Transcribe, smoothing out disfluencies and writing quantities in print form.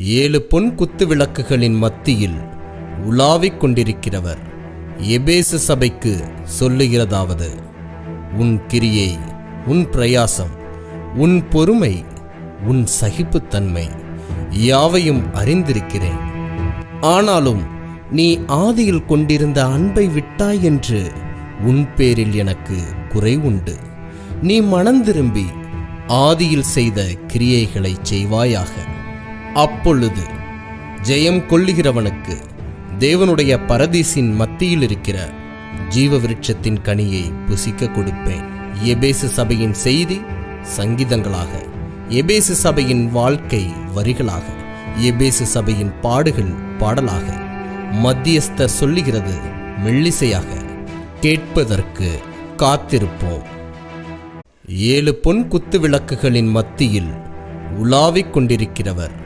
7 பொன் குத்து விளக்குகளின் மத்தியில் உலாவிக் கொண்டிருக்கிறவர் எபேசு சபைக்கு சொல்லுகிறதாவது: உன் கிரியை, உன் பிரயாசம், உன் பொறுமை, உன் சகிப்புத்தன்மை யாவையும் அறிந்திருக்கிறேன். ஆனாலும் நீ ஆதியில் கொண்டிருந்த அன்பை விட்டாய் என்று உன் பேரில் எனக்கு குறை உண்டு. நீ மனந்திரும்பி ஆதியில் செய்த கிரியைகளை செய்வாயாக. அப்பொழுது ஜெயம் கொள்ளுகிறவனுக்கு தேவனுடைய பரதீசின் மத்தியில் இருக்கிற ஜீவ விருட்சத்தின் கனியை புசிக்க கொடுப்பேன். எபேசு சபையின் செய்தி சங்கீதங்களாக, எபேசு சபையின் வாழ்க்கை வரிகளாக, எபேசு சபையின் பாடுகள் பாடலாக, மத்தியஸ்தர் சொல்லுகிறது மெல்லிசையாக கேட்பதற்கு காத்திருப்போம். 7 பொன் குத்து விளக்குகளின் மத்தியில் உலாவிக் கொண்டிருக்கிறவர்